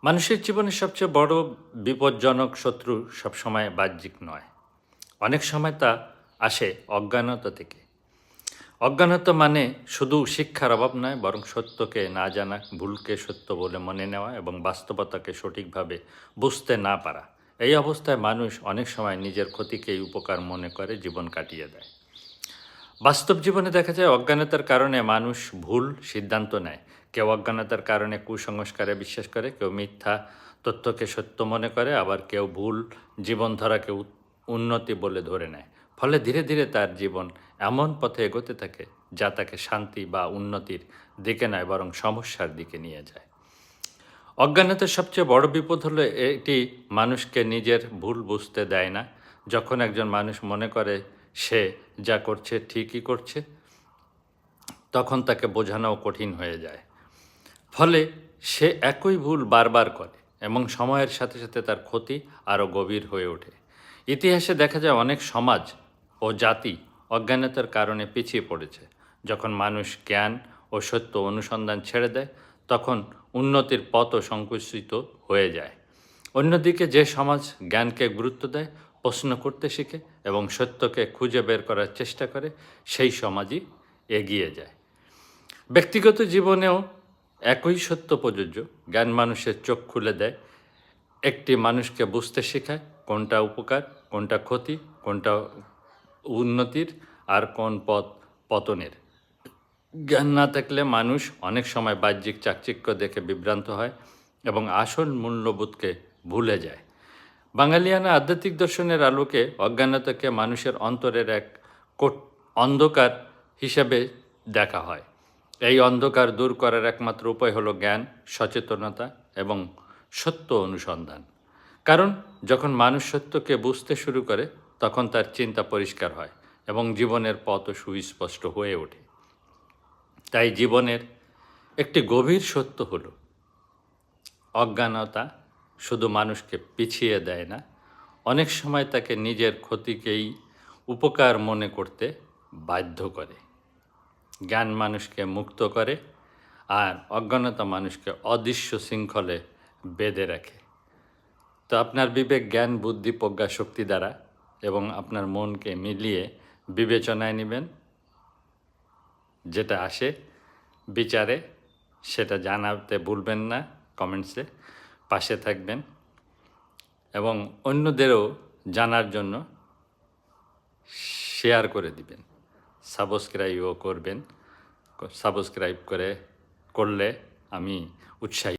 মানুষের জীবনের সবচেয়ে বড় বিপজ্জনক শত্রু সবসময় বাহ্যিক নয়। অনেক সময় তা আসে অজ্ঞানতা থেকে। অজ্ঞানতা মানে শুধু শিক্ষার অভাব নয়, বরং সত্যকে না জানা, ভুলকে সত্য বলে মনে নেওয়া এবং বাস্তবতাকে সঠিকভাবে বুঝতে না পারা। এই অবস্থায় মানুষ অনেক সময় নিজের ক্ষতিকেই উপকার মনে করে জীবন কাটিয়ে দেয়। বাস্তব জীবনে দেখা যায় অজ্ঞানতার কারণে মানুষ ভুল সিদ্ধান্ত নেয়। কেউ অজ্ঞানতার কারণে কুসংস্কারে বিশ্বাস করে, কেউ মিথ্যা তথ্যকে সত্য মনে করে, আবার কেউ ভুল জীবনধারাকে উন্নতি বলে ধরে নেয়। ফলে ধীরে ধীরে তার জীবন এমন পথে এগোতে থাকে যা তাকে শান্তি বা উন্নতির দিকে নয়, বরং সমস্যার দিকে নিয়ে যায়। অজ্ঞানতার সবচেয়ে বড় বিপদ হলো এটি মানুষকে নিজের ভুল বুঝতে দেয় না। যখন একজন মানুষ মনে করে সে যা করছে ঠিকই করছে, তখন তাকে বোঝানোও কঠিন হয়ে যায়। ফলে সে একই ভুল বারবার করে এবং সময়ের সাথে সাথে তার ক্ষতি আরও গভীর হয়ে ওঠে। ইতিহাসে দেখা যায় অনেক সমাজ ও জাতি অজ্ঞানতার কারণে পিছিয়ে পড়েছে। যখন মানুষ জ্ঞান ও সত্য অনুসন্ধান ছেড়ে দেয়, তখন উন্নতির পথও সংকুচিত হয়ে যায়। অন্যদিকে যে সমাজ জ্ঞানকে গুরুত্ব দেয়, প্রশ্ন করতে শিখে এবং সত্যকে খুঁজে বের করার চেষ্টা করে, সেই সমাজই এগিয়ে যায়। ব্যক্তিগত জীবনেও একই সত্য প্রযোজ্য। জ্ঞান মানুষের চোখ খুলে দেয়, একটি মানুষকে বুঝতে শেখায় কোনটা উপকার, কোনটা ক্ষতি, কোনটা উন্নতির আর কোন পথ পতনের। জ্ঞান না থাকলে মানুষ অনেক সময় বাহ্যিক চাকচিক্য দেখে বিভ্রান্ত হয় এবং আসল মূল্যবোধকে ভুলে যায়। বাঙালিয়ানা আধ্যাত্মিক দর্শনের আলোকে অজ্ঞানতাকে মানুষের অন্তরের এক অন্ধকার হিসাবে দেখা হয়। এই অন্ধকার দূর করার একমাত্র উপায় হলো জ্ঞান, সচেতনতা এবং সত্য অনুসন্ধান। কারণ যখন মানুষ সত্যকে বুঝতে শুরু করে, তখন তার চিন্তা পরিষ্কার হয় এবং জীবনের পথও সুস্পষ্ট হয়ে ওঠে। তাই জীবনের একটি গভীর সত্য হলো, অজ্ঞানতা শুধু মানুষকে পিছিয়ে দেয় না, অনেক সময় তাকে নিজের ক্ষতিকেই উপকার মনে করতে বাধ্য করে। জ্ঞান মানুষকে মুক্ত করে আর অজ্ঞানতা মানুষকে অদৃশ্য শৃঙ্খলে বেঁধে রাখে। তো আপনার বিবেক, জ্ঞান, বুদ্ধি, প্রজ্ঞা শক্তি দ্বারা এবং আপনার মনকে মিলিয়ে বিবেচনায় নেবেন। যেটা আসে বিচারে সেটা জানাতে ভুলবেন না, কমেন্টসে পাশে থাকবেন এবং অন্যদেরও জানার জন্য শেয়ার করে দিবেন, সাবস্ক্রাইবও করবেন। সাবস্ক্রাইব করলে আমি উৎসাহী।